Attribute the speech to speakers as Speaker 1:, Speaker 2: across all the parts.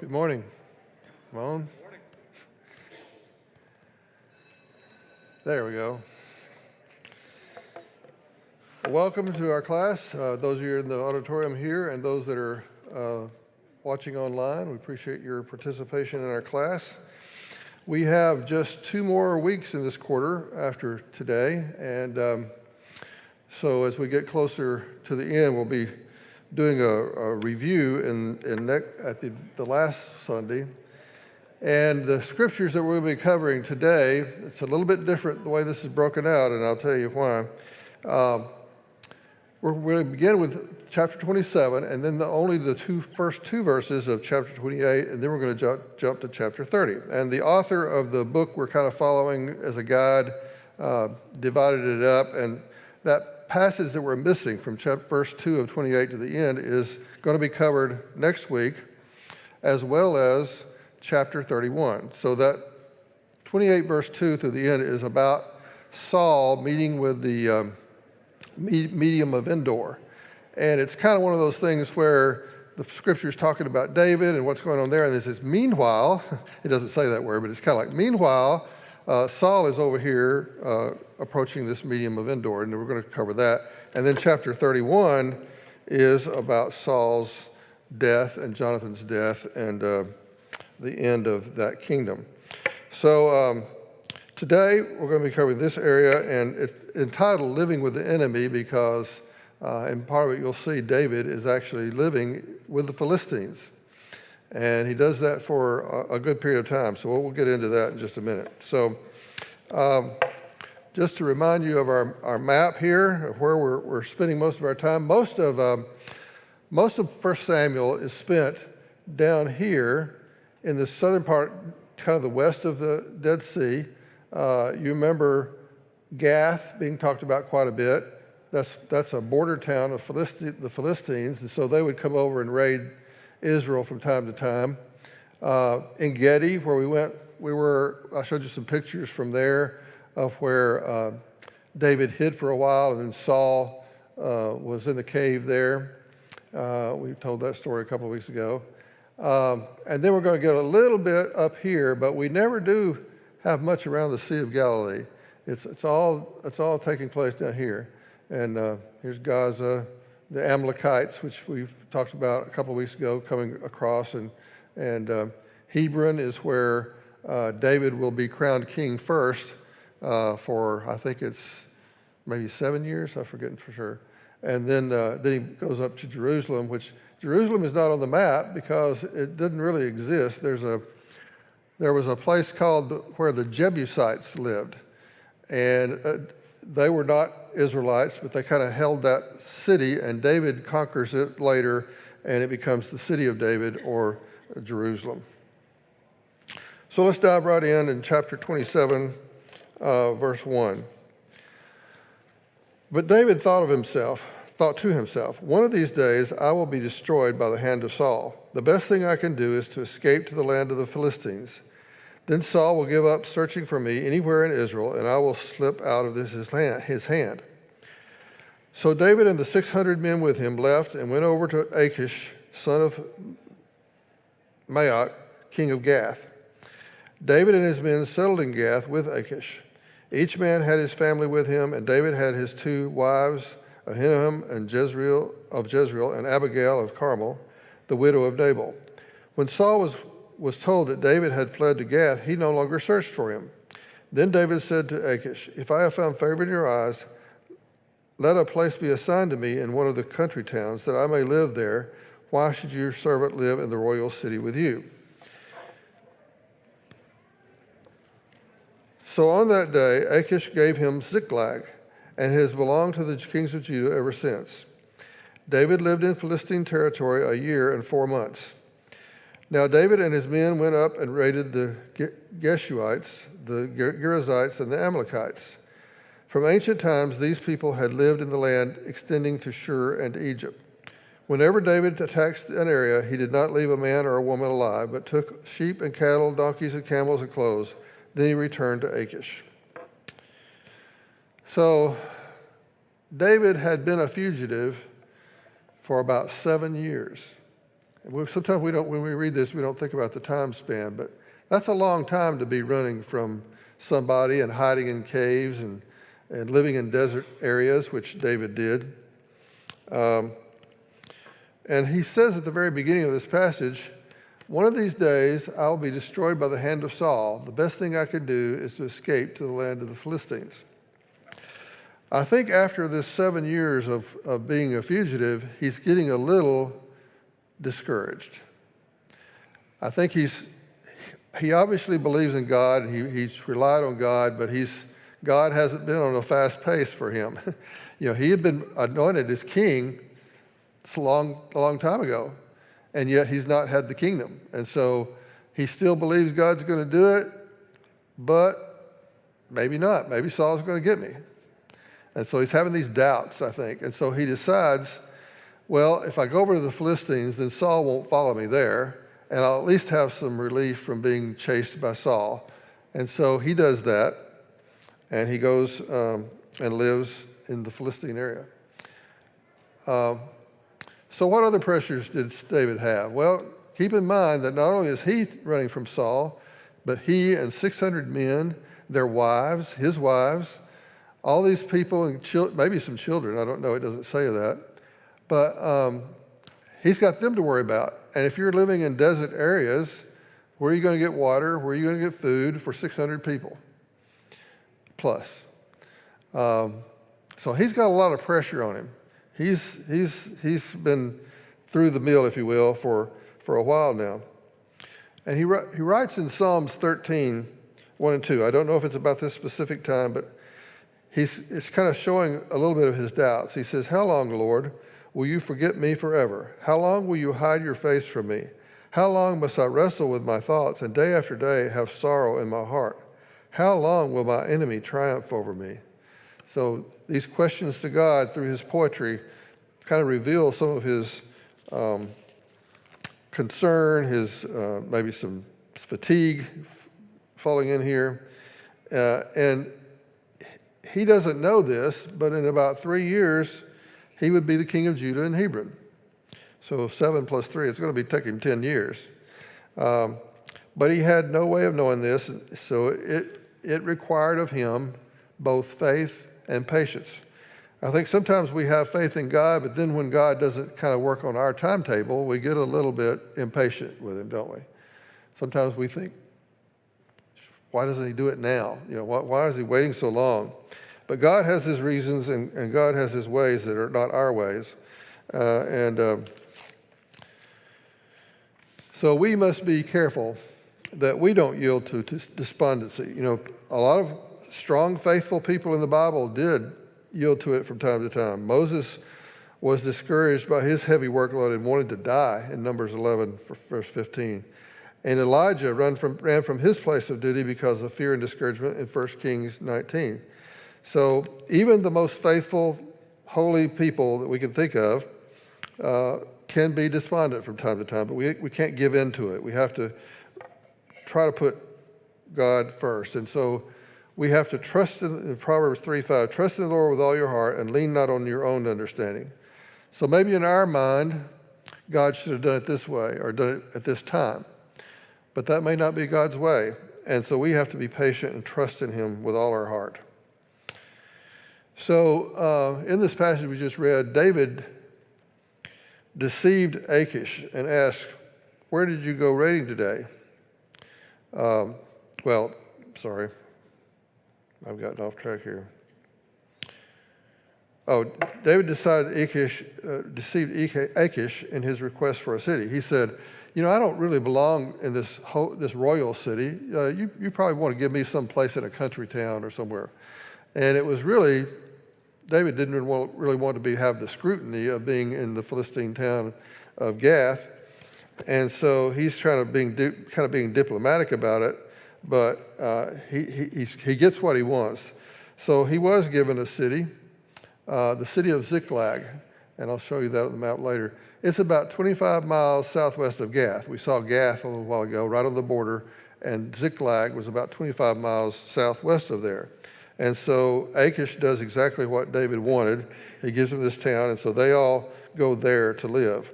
Speaker 1: Good morning. Ramon? There we go. Welcome to our class. Those of you in the auditorium here and those that are watching online, we appreciate your participation in our class. We have just 2 more weeks in this quarter after today, and so as we get closer to the end, we'll be doing a review at the last Sunday. And the scriptures that we'll be covering today, it's a little bit different the way this is broken out, and I'll tell you why. We're going to begin with chapter 27, and then only the first two verses of chapter 28, and then we're going to jump to chapter 30. And the author of the book we're kind of following as a guide divided it up, and that passage that we're missing from verse 2 of 28 to the end is going to be covered next week, as well as chapter 31. So that 28 verse 2 through the end is about Saul meeting with the medium of Endor. And it's kind of one of those things where the scripture's talking about David and what's going on there, and it says, meanwhile, it doesn't say that word, but it's kind of like, meanwhile, Saul is over here approaching this medium of Endor, and we're going to cover that. And then chapter 31 is about Saul's death and Jonathan's death and the end of that kingdom. So today we're going to be covering this area, and it's entitled Living with the Enemy because in part of it you'll see David is actually living with the Philistines. And he does that for a good period of time. So we'll get into that in just a minute. So just to remind you of our map here, of where we're spending most of our time, most of 1 Samuel is spent down here in the southern part, kind of the west of the Dead Sea. You remember Gath being talked about quite a bit. That's a border town of the Philistines, and so they would come over and raid Israel from time to time. In Gedi, where I showed you some pictures from there of where David hid for a while, and then Saul was in the cave there. We told that story a couple of weeks ago. And then we're going to get a little bit up here, but we never do have much around the Sea of Galilee. It's all taking place down here. And here's Gaza, the Amalekites, which we've talked about a couple of weeks ago, coming across, and Hebron is where David will be crowned king first for, I think it's maybe 7 years, I'm forgetting for sure. And then he goes up to Jerusalem, which Jerusalem is not on the map because it didn't really exist. There was a place called where the Jebusites lived, and they were not Israelites, but they kind of held that city, and David conquers it later, and it becomes the city of David, or Jerusalem. So let's dive right in chapter 27, verse 1. But David thought to himself, one of these days I will be destroyed by the hand of Saul. The best thing I can do is to escape to the land of the Philistines. Then Saul will give up searching for me anywhere in Israel, and I will slip out of his hand. So David and the 600 men with him left and went over to Achish, son of Maoch, king of Gath. David and his men settled in Gath with Achish. Each man had his family with him, and David had his 2 wives, Ahinoam and Jezreel, and Abigail of Carmel, the widow of Nabal. When Saul was told that David had fled to Gath, he no longer searched for him. Then David said to Achish, if I have found favor in your eyes, let a place be assigned to me in one of the country towns, that I may live there. Why should your servant live in the royal city with you? So on that day, Achish gave him Ziklag, and it has belonged to the kings of Judah ever since. David lived in Philistine territory 1 year and 4 months. Now David and his men went up and raided the Geshuites, the Girzites, and the Amalekites. From ancient times, these people had lived in the land extending to Shur and Egypt. Whenever David attacked an area, he did not leave a man or a woman alive, but took sheep and cattle, donkeys and camels and clothes. Then he returned to Achish. So David had been a fugitive for about 7 years. Sometimes when we read this, we don't think about the time span, but that's a long time to be running from somebody and hiding in caves and living in desert areas, which David did. And he says at the very beginning of this passage, one of these days I'll be destroyed by the hand of Saul. The best thing I could do is to escape to the land of the Philistines. I think after this 7 years of being a fugitive, he's getting a little discouraged. I think he obviously believes in God. He's relied on God, but God hasn't been on a fast pace for him. He had been anointed as king a long time ago, and yet he's not had the kingdom. And so he still believes God's going to do it, but maybe not. Maybe Saul's going to get me. And so he's having these doubts, I think. And so he decides, well, if I go over to the Philistines, then Saul won't follow me there, and I'll at least have some relief from being chased by Saul. And so he does that, and he goes and lives in the Philistine area. So what other pressures did David have? Well, keep in mind that not only is he running from Saul, but he and 600 men, their wives, his wives, all these people and maybe some children, I don't know, it doesn't say that, but he's got them to worry about. And if you're living in desert areas, where are you going to get water? Where are you going to get food for 600 people plus? So he's got a lot of pressure on him. He's been through the mill, if you will, for a while now. And he writes in Psalms 13, 1 and 2. I don't know if it's about this specific time, but it's kind of showing a little bit of his doubts. He says, "How long, Lord, will you forget me forever? How long will you hide your face from me? How long must I wrestle with my thoughts and day after day have sorrow in my heart? How long will my enemy triumph over me?" So these questions to God through his poetry kind of reveal some of his concern, his maybe some fatigue falling in here. And he doesn't know this, but in about 3 years, he would be the king of Judah and Hebron. So 7 plus 3, it's going to be taking 10 years. But he had no way of knowing this, so it required of him both faith and patience. I think sometimes we have faith in God, but then when God doesn't kind of work on our timetable, we get a little bit impatient with him, don't we? Sometimes we think, why doesn't he do it now? Why is he waiting so long? But God has his reasons, and God has his ways that are not our ways. So we must be careful that we don't yield to despondency. A lot of strong, faithful people in the Bible did yield to it from time to time. Moses was discouraged by his heavy workload and wanted to die in Numbers 11, verse 15. And Elijah ran from his place of duty because of fear and discouragement in 1 Kings 19. So even the most faithful, holy people that we can think of can be despondent from time to time, but we can't give in to it. We have to try to put God first. And so we have to trust in Proverbs 3:5, trust in the Lord with all your heart and lean not on your own understanding. So maybe in our mind, God should have done it this way or done it at this time. But that may not be God's way. And so we have to be patient and trust in him with all our heart. So in this passage we just read, David deceived Achish and asked, "Where did you go raiding today?" Sorry. I've gotten off track here. David deceived Achish in his request for a city. He said, I don't really belong in this royal city. You probably want to give me some place in a country town or somewhere. And it was really, David didn't really want to have the scrutiny of being in the Philistine town of Gath. And so he's trying to being diplomatic about it. But he gets what he wants. So he was given a city, the city of Ziklag, and I'll show you that on the map later. It's about 25 miles southwest of Gath. We saw Gath a little while ago, right on the border, and Ziklag was about 25 miles southwest of there. And so Achish does exactly what David wanted. He gives him this town, and so they all go there to live.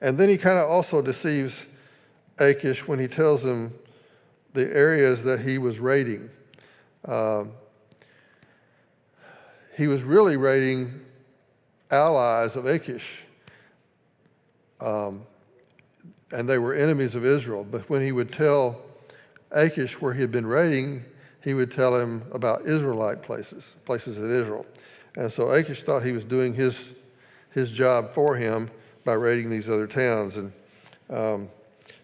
Speaker 1: And then he kind of also deceives Achish when he tells him the areas that he was raiding. He was really raiding allies of Achish, and they were enemies of Israel. But when he would tell Achish where he had been raiding, he would tell him about Israelite places in Israel. And so Achish thought he was doing his job for him by raiding these other towns. And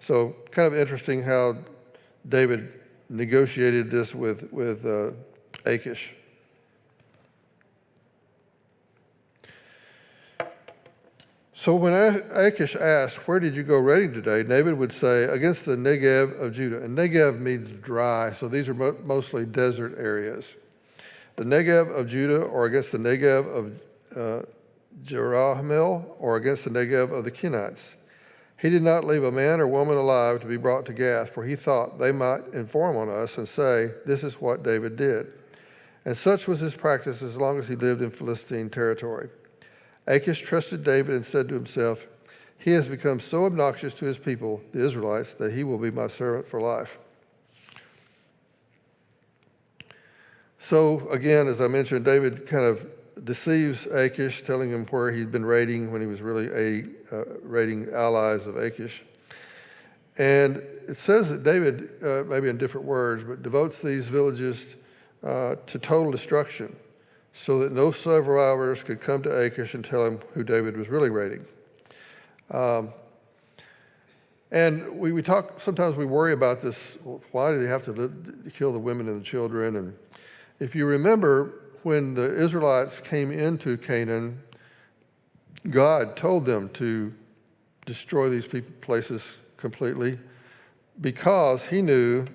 Speaker 1: so kind of interesting how David negotiated this with Achish. So when Achish asked, "Where did you go raiding today?" David would say, "Against the Negev of Judah." And Negev means dry, so these are mostly desert areas. The Negev of Judah, or against the Negev of Jerahmeel, or against the Negev of the Kenites. He did not leave a man or woman alive to be brought to Gath, for he thought they might inform on us and say, "This is what David did." And such was his practice as long as he lived in Philistine territory. Achish trusted David and said to himself, "He has become so obnoxious to his people, the Israelites, that he will be my servant for life." So again, as I mentioned, David kind of deceives Achish, telling him where he'd been raiding when he was really raiding allies of Achish. And it says that David, maybe in different words, but devotes these villages to total destruction, so that no survivors could come to Achish and tell him who David was really raiding. And we talk, sometimes we worry about this, why do they have to kill the women and the children? And if you remember, when the Israelites came into Canaan, God told them to destroy these places completely because he knew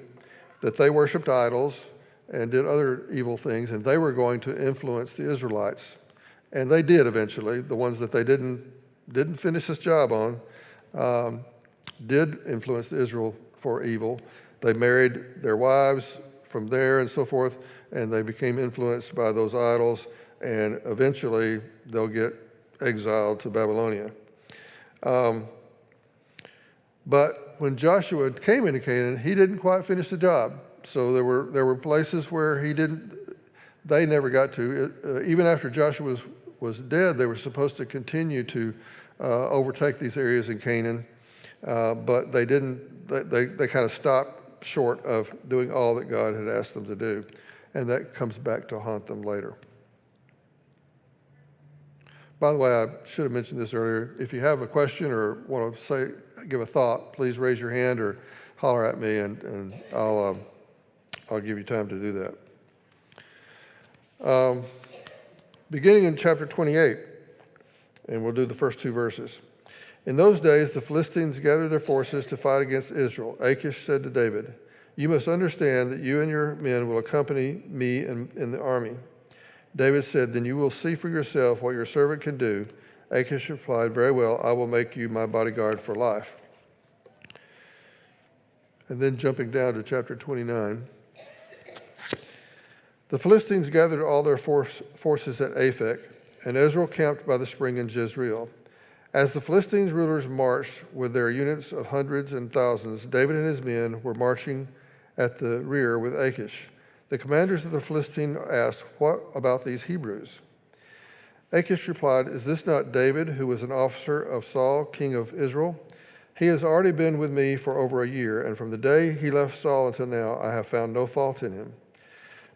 Speaker 1: that they worshiped idols and did other evil things, and they were going to influence the Israelites. And they did eventually. The ones that they didn't finish this job on did influence Israel for evil. They married their wives from there and so forth, and they became influenced by those idols, and eventually they'll get exiled to Babylonia. But when Joshua came into Canaan, he didn't quite finish the job. So there were places where they never got to. Even after Joshua was dead, they were supposed to continue to overtake these areas in Canaan, but they didn't. They kind of stopped short of doing all that God had asked them to do, and that comes back to haunt them later. By the way, I should have mentioned this earlier. If you have a question or want to give a thought, please raise your hand or holler at me, and I'll give you time to do that. Beginning in chapter 28, and we'll do the first two verses. In those days, the Philistines gathered their forces to fight against Israel. Achish said to David, "You must understand that you and your men will accompany me in the army." David said, "Then you will see for yourself what your servant can do." Achish replied, "Very well, I will make you my bodyguard for life." And then jumping down to chapter 29. The Philistines gathered all their forces at Aphek, and Israel camped by the spring in Jezreel. As the Philistines' rulers marched with their units of hundreds and thousands, David and his men were marching at the rear with Achish. The commanders of the Philistines asked, "What about these Hebrews?" Achish replied, "Is this not David, who was an officer of Saul, king of Israel? He has already been with me for over a year, and from the day he left Saul until now, I have found no fault in him."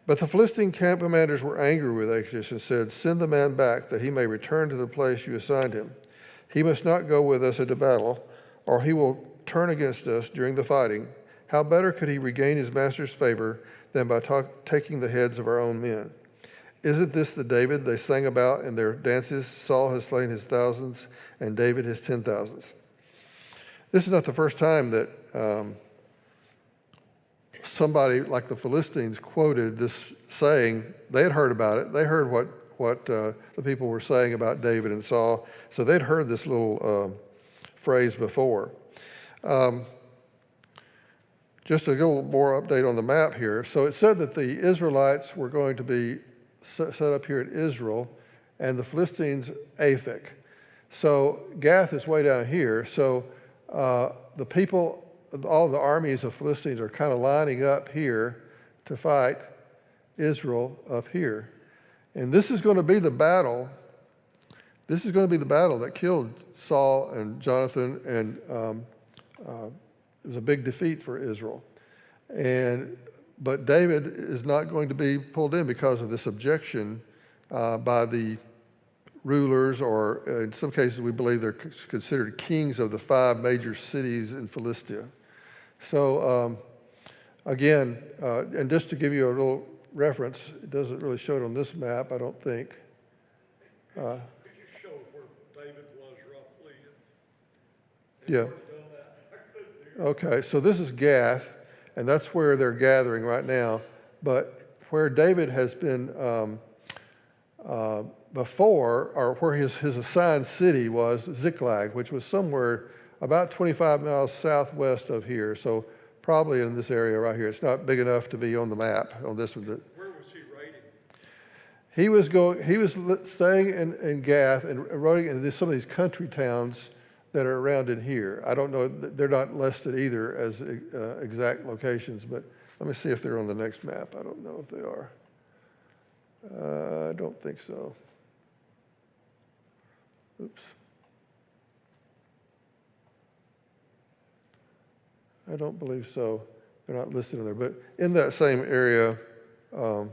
Speaker 1: But the Philistine camp commanders were angry with Achish and said, "Send the man back, that he may return to the place you assigned him. He must not go with us into battle, or he will turn against us during the fighting. How better could he regain his master's favor than by taking the heads of our own men? Isn't this the David they sang about in their dances? Saul has slain his thousands, and David his 10,000s. This is not the first time that somebody like the Philistines quoted this saying. They had heard about it. They heard what the people were saying about David and Saul. So they'd heard this little phrase before. Just a little more update on the map here. So it said that the Israelites were going to be set up here at Israel, and the Philistines, Aphek. So Gath is way down here. So the people, all the armies of Philistines are kind of lining up here to fight Israel up here. And this is going to be the battle. This is going to be the battle that killed Saul and Jonathan, and it was a big defeat for Israel. But David is not going to be pulled in because of this objection by the rulers, or in some cases we believe they're considered kings of the 5 major cities in Philistia. So again, and just to give you a little reference, it doesn't really show it on this map, I don't think.
Speaker 2: Could you show where David was roughly?
Speaker 1: Yeah. Okay, so this is Gath, and that's where they're gathering right now. But where David has been before, or where his assigned city was, Ziklag, which was somewhere about 25 miles southwest of here. So probably in this area right here. It's not big enough to be on the map on this one.
Speaker 2: Where was he raiding?
Speaker 1: He was staying in Gath and raiding in some of these country towns that are around in here. I don't know, they're not listed either as exact locations, but let me see if they're on the next map. I don't know if they are. I don't think so. Oops. I don't believe so. They're not listed in there, but in that same area, so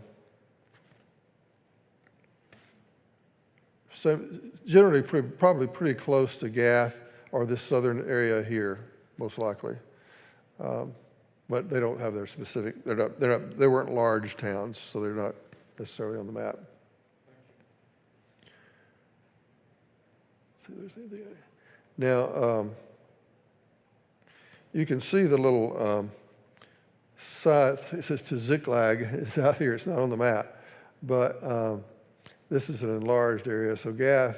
Speaker 1: generally probably pretty close to Gath or this southern area here, most likely. But they don't have their specific, they weren't large towns, so they're not necessarily on the map. See if there's anything now, you can see the little site, it says to Ziklag, it's out here, it's not on the map, but this is an enlarged area, so Gath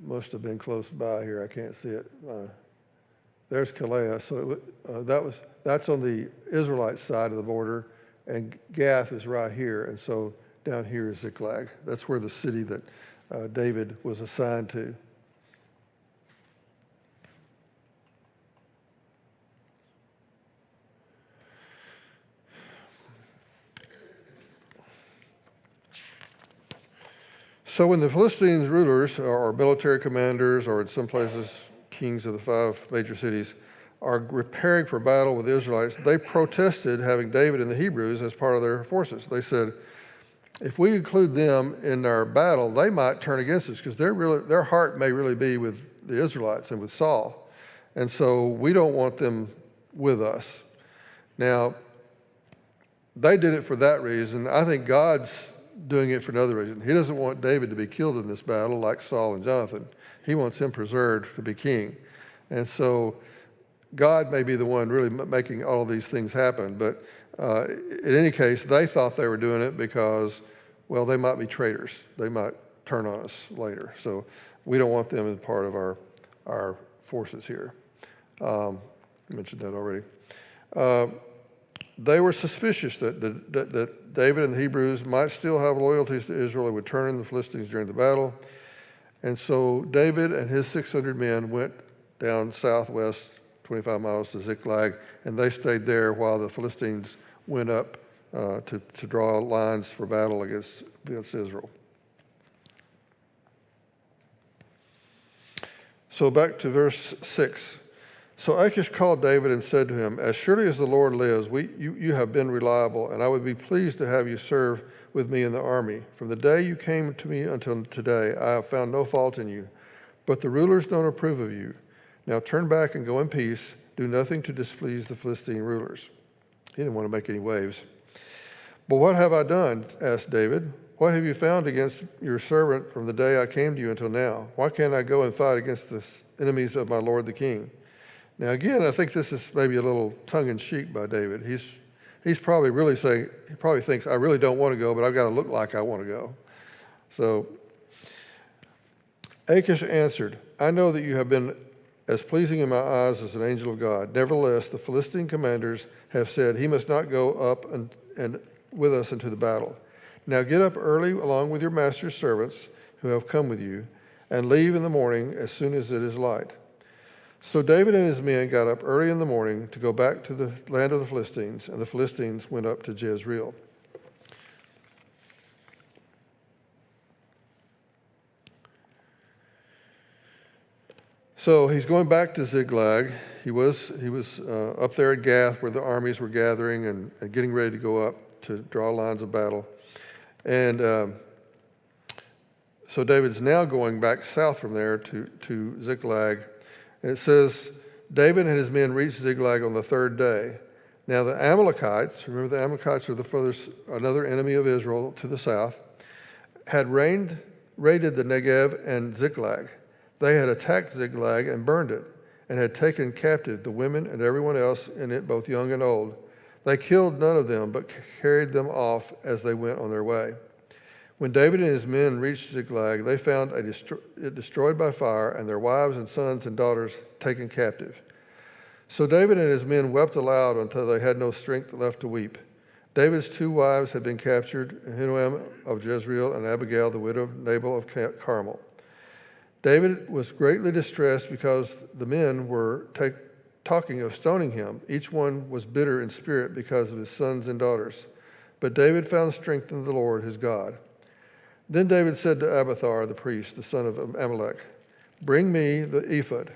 Speaker 1: must have been close by here. I can't see it. There's Kalea, so that's on the Israelite side of the border, and Gath is right here, and so down here is Ziklag. That's where the city that David was assigned to. So when the Philistines rulers or military commanders, or in some places kings of the 5 major cities, are preparing for battle with the Israelites, they protested having David and the Hebrews as part of their forces. They said, if we include them in our battle, they might turn against us because their heart may really be with the Israelites and with Saul. And so we don't want them with us. Now, they did it for that reason. I think God's doing it for another reason. He doesn't want David to be killed in this battle like Saul and Jonathan. He wants him preserved to be king. And so God may be the one really making all of these things happen. But in any case, they thought they were doing it because, well, they might be traitors. They might turn on us later. So we don't want them as part of our forces here. I mentioned that already. They were suspicious that David and the Hebrews might still have loyalties to Israel and would turn on the Philistines during the battle. And so David and his 600 men went down southwest 25 miles to Ziklag, and they stayed there while the Philistines went up to draw lines for battle against Israel. So back to verse 6. So Achish called David and said to him, as surely as the Lord lives, you have been reliable, and I would be pleased to have you serve with me in the army. From the day you came to me until today, I have found no fault in you. But the rulers don't approve of you. Now turn back and go in peace. Do nothing to displease the Philistine rulers. He didn't want to make any waves. But what have I done? Asked David. What have you found against your servant from the day I came to you until now? Why can't I go and fight against the enemies of my lord the king? Now, again, I think this is maybe a little tongue-in-cheek by David. He's probably really saying, he probably thinks, I really don't want to go, but I've got to look like I want to go. So Achish answered, I know that you have been as pleasing in my eyes as an angel of God. Nevertheless, the Philistine commanders have said, he must not go up and with us into the battle. Now get up early along with your master's servants who have come with you, and leave in the morning as soon as it is light. So David and his men got up early in the morning to go back to the land of the Philistines, and the Philistines went up to Jezreel. So he's going back to Ziklag. He was up there at Gath where the armies were gathering and getting ready to go up to draw lines of battle. And so David's now going back south from there to Ziklag. And it says, David and his men reached Ziklag on the third day. Now the Amalekites, remember the Amalekites are another enemy of Israel to the south, had raided the Negev and Ziklag. They had attacked Ziklag and burned it, and had taken captive the women and everyone else in it, both young and old. They killed none of them, but carried them off as they went on their way. When David and his men reached Ziklag, they found it destroyed by fire, and their wives and sons and daughters taken captive. So David and his men wept aloud until they had no strength left to weep. David's 2 wives had been captured, Ahinoam of Jezreel and Abigail, the widow of Nabal of Carmel. David was greatly distressed because the men were talking of stoning him. Each one was bitter in spirit because of his sons and daughters. But David found strength in the Lord his God. Then David said to Abiathar the priest, the son of Amalek, "Bring me the ephod."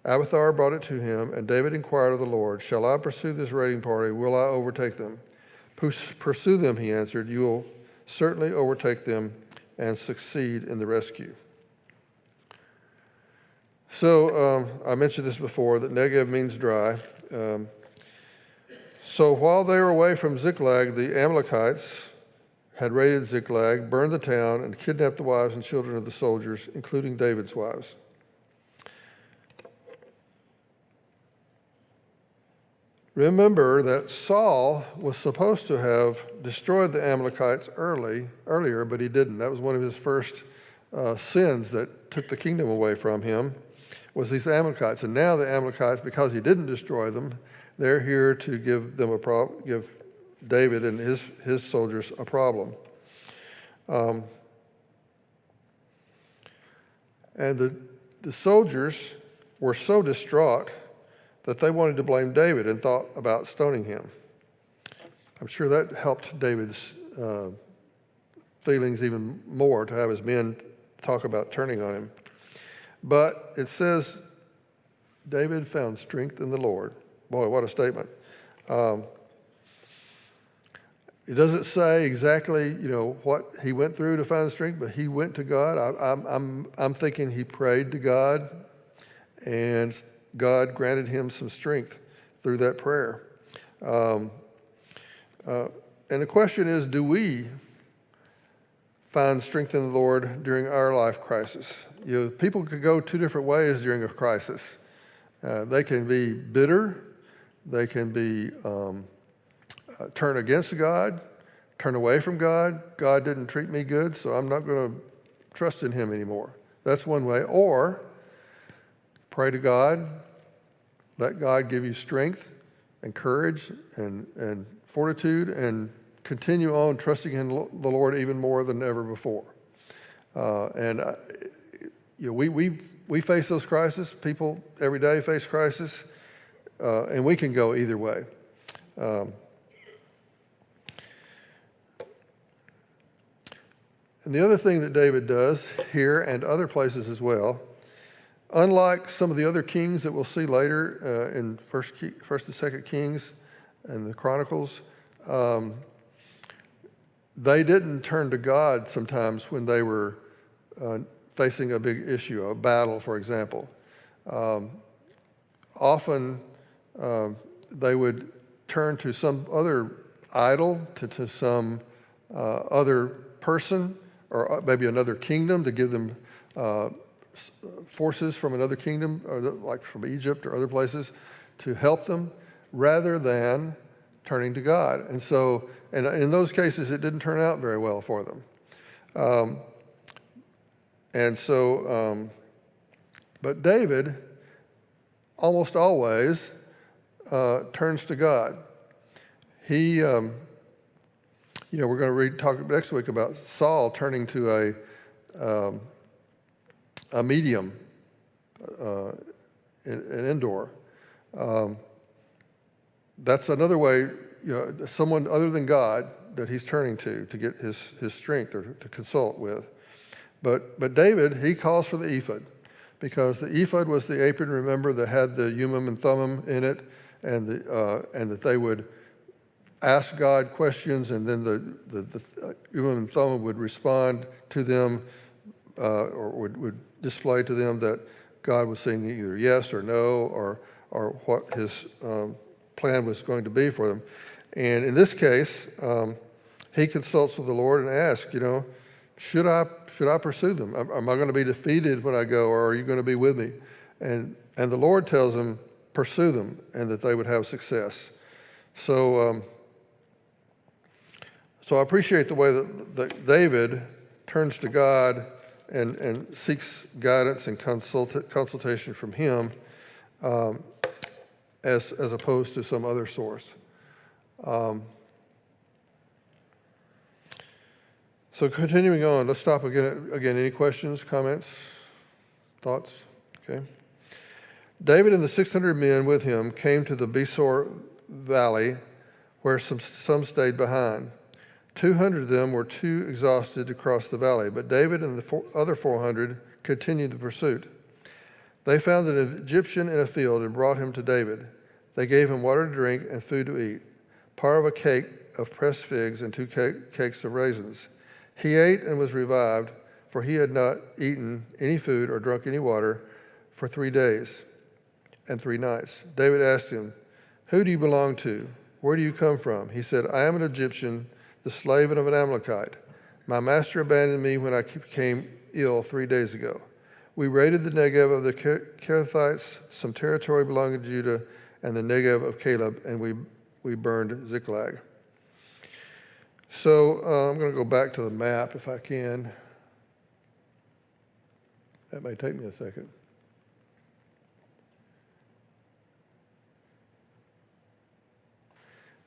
Speaker 1: Abiathar brought it to him, and David inquired of the Lord, "Shall I pursue this raiding party? Will I overtake them?" "Pursue them," he answered. "You will certainly overtake them and succeed in the rescue." So I mentioned this before, that Negev means dry. So while they were away from Ziklag, the Amalekites had raided Ziklag, burned the town, and kidnapped the wives and children of the soldiers, including David's wives. Remember that Saul was supposed to have destroyed the Amalekites earlier, but he didn't. That was one of his first sins that took the kingdom away from him, was these Amalekites. And now the Amalekites, because he didn't destroy them, they're here to give David and his soldiers a problem. And the soldiers were so distraught that they wanted to blame David and thought about stoning him. I'm sure that helped David's feelings even more to have his men talk about turning on him. But it says David found strength in the Lord. Boy, what a statement. It doesn't say exactly, what he went through to find strength, but he went to God. I'm thinking he prayed to God, and God granted him some strength through that prayer. And the question is, do we find strength in the Lord during our life crisis? People could go 2 different ways during a crisis. They can be bitter. They can be turn against God, turn away from God. God didn't treat me good, so I'm not going to trust in him anymore. That's one way. Or pray to God, let God give you strength and courage and fortitude, and continue on trusting in the Lord even more than ever before. We face those crises. People every day face crisis, and we can go either way. And the other thing that David does here and other places as well, unlike some of the other kings that we'll see later in First and 2 Kings and the Chronicles, they didn't turn to God sometimes when they were facing a big issue, a battle, for example. Often they would turn to some other idol, to some other person, or maybe another kingdom to give them forces from another kingdom, or like from Egypt or other places, to help them, rather than turning to God. And so, and in those cases, it didn't turn out very well for them. But David almost always turns to God. He, we're going to talk next week about Saul turning to a medium, an indoor. That's another way, someone other than God that he's turning to get his strength or to consult with. But David, he calls for the ephod, because the ephod was the apron, remember, that had the Urim and Thummim in it, and that they would ask God questions, and then the Urim and Thummim would respond to them, or would display to them that God was saying either yes or no, or what his plan was going to be for them. And in this case, he consults with the Lord and asks, should I pursue them? Am I going to be defeated when I go, or are you going to be with me? And the Lord tells him, pursue them, and that they would have success. So I appreciate the way that David turns to God and seeks guidance and consultation from him, as opposed to some other source. So continuing on, let's stop again. Any questions, comments, thoughts? Okay. David and the 600 men with him came to the Besor Valley, where some stayed behind. 200 of them were too exhausted to cross the valley, but David and the other 400 continued the pursuit. They found an Egyptian in a field and brought him to David. They gave him water to drink and food to eat, part of a cake of pressed figs and 2 cakes of raisins. He ate and was revived, for he had not eaten any food or drunk any water for 3 days and 3 nights. David asked him, "Who do you belong to? Where do you come from?" He said, "I am an Egyptian, the slave of an Amalekite. My master abandoned me when I became ill 3 days ago. We raided the Negev of the Kerethites, some territory belonging to Judah, and the Negev of Caleb, and we burned Ziklag." So I'm going to go back to the map if I can. That may take me a second.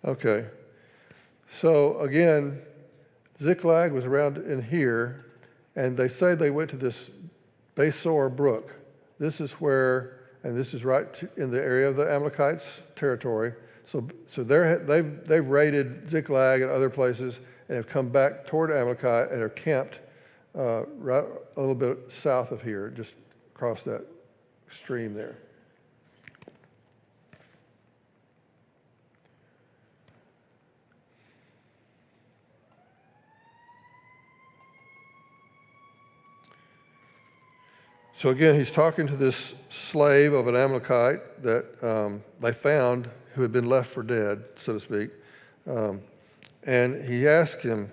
Speaker 1: Okay. So again, Ziklag was around in here, and they say they went to this Besor brook. This is where, and this is right in the area of the Amalekites' territory. So they've raided Ziklag and other places and have come back toward Amalekite and are camped right a little bit south of here, just across that stream there. So again, he's talking to this slave of an Amalekite that they found, who had been left for dead, so to speak. And he asked him,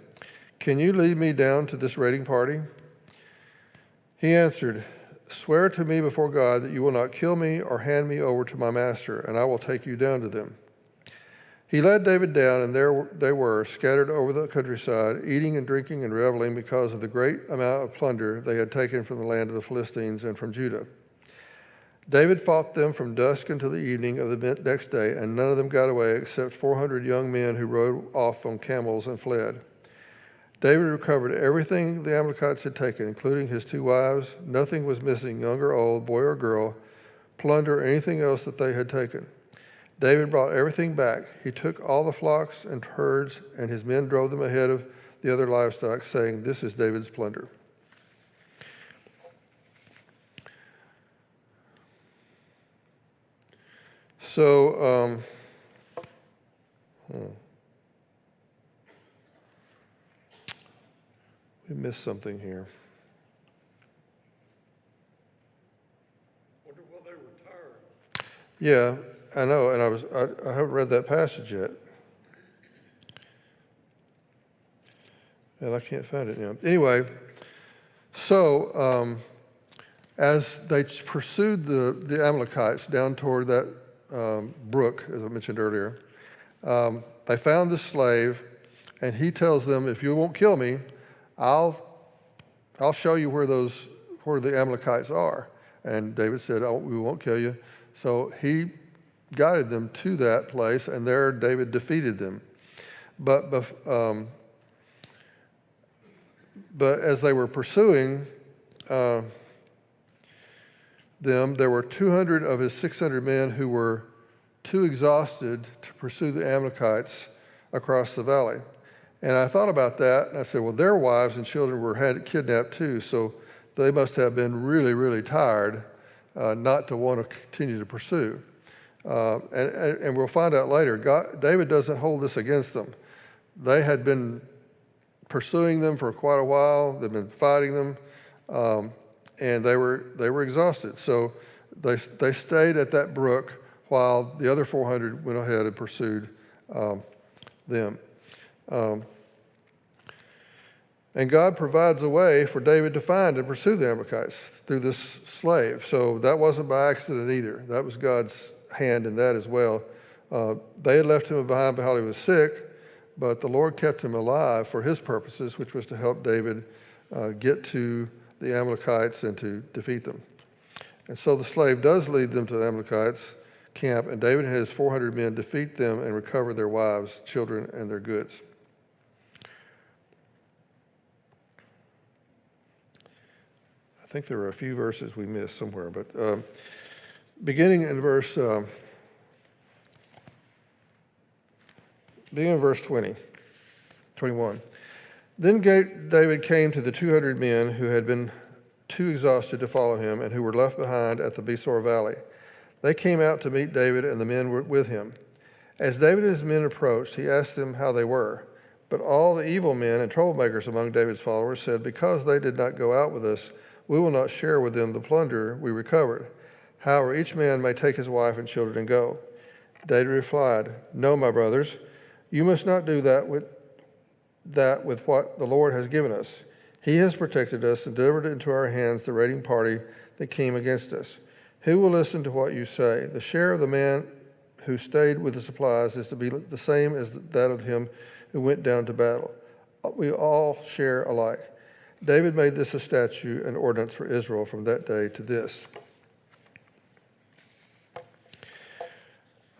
Speaker 1: "Can you lead me down to this raiding party?" He answered, "Swear to me before God that you will not kill me or hand me over to my master, and I will take you down to them." He led David down, and there they were, scattered over the countryside, eating and drinking and reveling because of the great amount of plunder they had taken from the land of the Philistines and from Judah. David fought them from dusk until the evening of the next day, and none of them got away except 400 young men who rode off on camels and fled. David recovered everything the Amalekites had taken, including his 2 wives. Nothing was missing, young or old, boy or girl, plunder, or anything else that they had taken. David brought everything back. He took all the flocks and herds, and his men drove them ahead of the other livestock, saying, "This is David's plunder." So, we missed something here.
Speaker 2: Wonder why they were tired.
Speaker 1: Yeah, I know, and I haven't read that passage yet. And I can't find it now. Anyway, so as they pursued the Amalekites down toward that brook, as I mentioned earlier, they found the slave, and he tells them, "If you won't kill me, I'll show you where the Amalekites are." And David said, "Oh, we won't kill you." So he guided them to that place, and there David defeated them. But as they were pursuing, them, there were 200 of his 600 men who were too exhausted to pursue the Amalekites across the valley. And I thought about that, and I said, well, their wives and children were had kidnapped too, so they must have been really, really tired not to want to continue to pursue. And we'll find out later, David doesn't hold this against them. They had been pursuing them for quite a while. They've been fighting them, and they were exhausted. So they stayed at that brook while the other 400 went ahead and pursued them. And God provides a way for David to find and pursue the Amalekites through this slave. So that wasn't by accident either. That was God's hand in that as well. They had left him behind while he was sick, but the Lord kept him alive for his purposes, which was to help David get to the Amalekites and to defeat them. And so the slave does lead them to the Amalekites' camp, and David and his 400 men defeat them and recover their wives, children, and their goods. I think there were a few verses we missed somewhere, but beginning in verse 21. Then David came to the 200 men who had been too exhausted to follow him and who were left behind at the Besor Valley. They came out to meet David, and the men were with him. As David and his men approached, he asked them how they were. But all the evil men and troublemakers among David's followers said, because they did not go out with us, we will not share with them the plunder we recovered. However, each man may take his wife and children and go. David replied, no, my brothers, you must not do that with what the Lord has given us. He has protected us and delivered into our hands the raiding party that came against us. Who will listen to what you say? The share of the man who stayed with the supplies is to be the same as that of him who went down to battle. We all share alike. David made this a statute and ordinance for Israel from that day to this.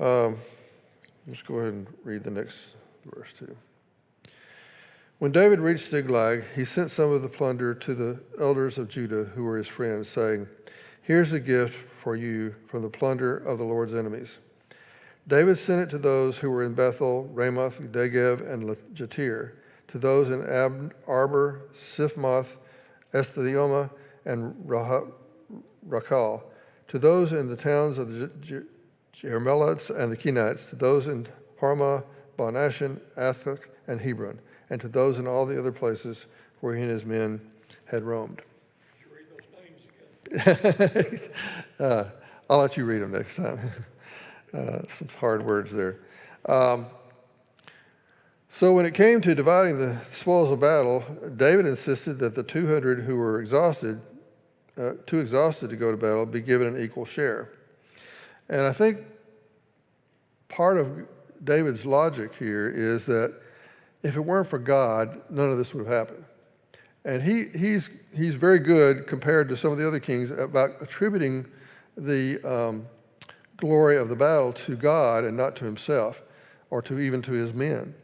Speaker 1: Let's go ahead and read the next verse too. When David reached Ziklag, he sent some of the plunder to the elders of Judah who were his friends, saying, here's a gift for you from the plunder of the Lord's enemies. David sent it to those who were in Bethel, Ramoth, Negev, and Jatir, to those in Arbor, Sifmoth, Eshtahima, and Rakal, to those in the towns of the Jermelites and the Kenites, to those in Harmah, Bonashan, Athak, and Hebron, and to those in all the other places where he and his men had roamed. I'll let you read them next time. Some hard words there. So when it came to dividing the spoils of battle, David insisted that the 200 who were too exhausted to go to battle, be given an equal share. And I think part of David's logic here is that if it weren't for God, none of this would have happened. And he's very good compared to some of the other kings about attributing the glory of the battle to God and not to himself or to even to his men.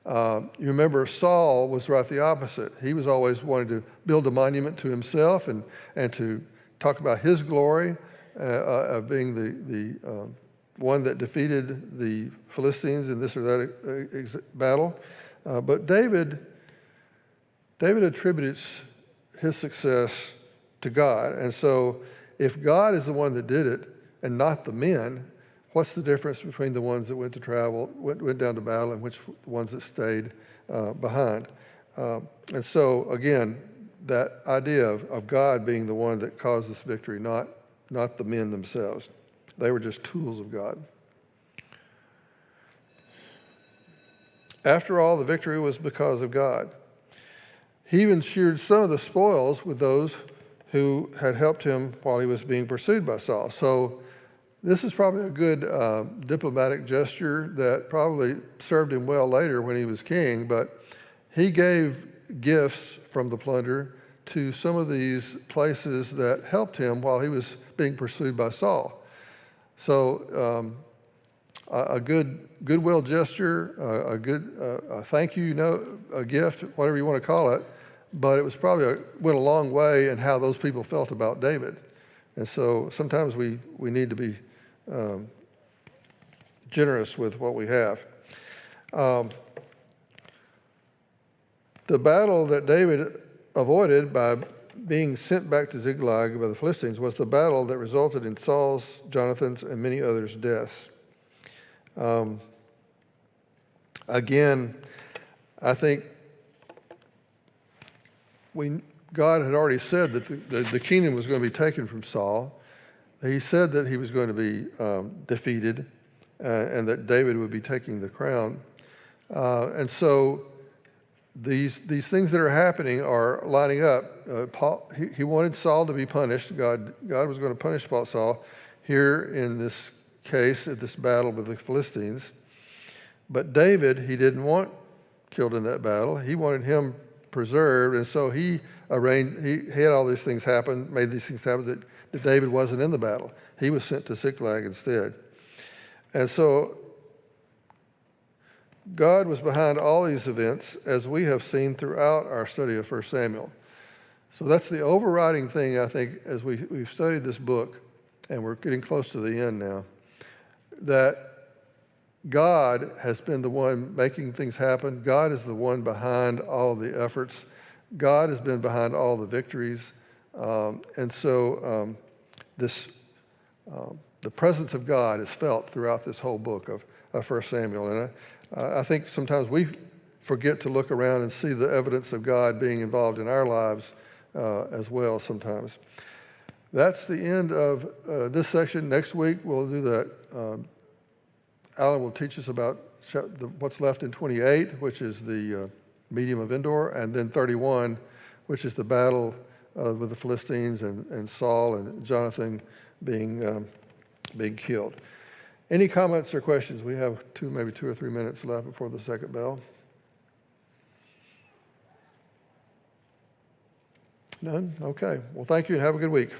Speaker 1: You remember Saul was right the opposite. He was always wanting to build a monument to himself and to talk about his glory of being the one that defeated the Philistines in this or that battle. But David attributes his success to God. And so if God is the one that did it and not the men, what's the difference between the ones that went down to battle and the ones that stayed behind? And so again, that idea of God being the one that caused this victory, not the men themselves. They were just tools of God. After all, the victory was because of God. He even shared some of the spoils with those who had helped him while he was being pursued by Saul. So this is probably a good diplomatic gesture that probably served him well later when he was king, but he gave gifts from the plunder to some of these places that helped him while he was being pursued by Saul. So a goodwill gesture, a thank you, a gift, whatever you want to call it, but it was probably went a long way in how those people felt about David. And so sometimes we need to be generous with what we have. The battle that David avoided by being sent back to Ziklag by the Philistines was the battle that resulted in Saul's, Jonathan's, and many others' deaths. Again, I think God had already said that the kingdom was going to be taken from Saul. He said that he was going to be defeated and that David would be taking the crown. And so these things that are happening are lining up. He wanted Saul to be punished. God was going to punish Saul here in this case, at this battle with the Philistines. But David, he didn't want killed in that battle. He wanted him preserved, and so he had all these things happen, made these things happen that David wasn't in the battle. He was sent to Ziklag instead. And so God was behind all these events, as we have seen throughout our study of 1 Samuel. So that's the overriding thing, I think, as we've studied this book, and we're getting close to the end now, that God has been the one making things happen. God is the one behind all of the efforts. God has been behind all the victories. And so the presence of God is felt throughout this whole book of 1 Samuel. And I think sometimes we forget to look around and see the evidence of God being involved in our lives as well sometimes. That's the end of this section. Next week we'll do that. Alan will teach us about what's left in 28, which is the medium of Endor, and then 31, which is the battle with the Philistines and Saul and Jonathan being killed. Any comments or questions? We have maybe 2 or 3 minutes left before the second bell. None? Okay. Well, thank you and have a good week.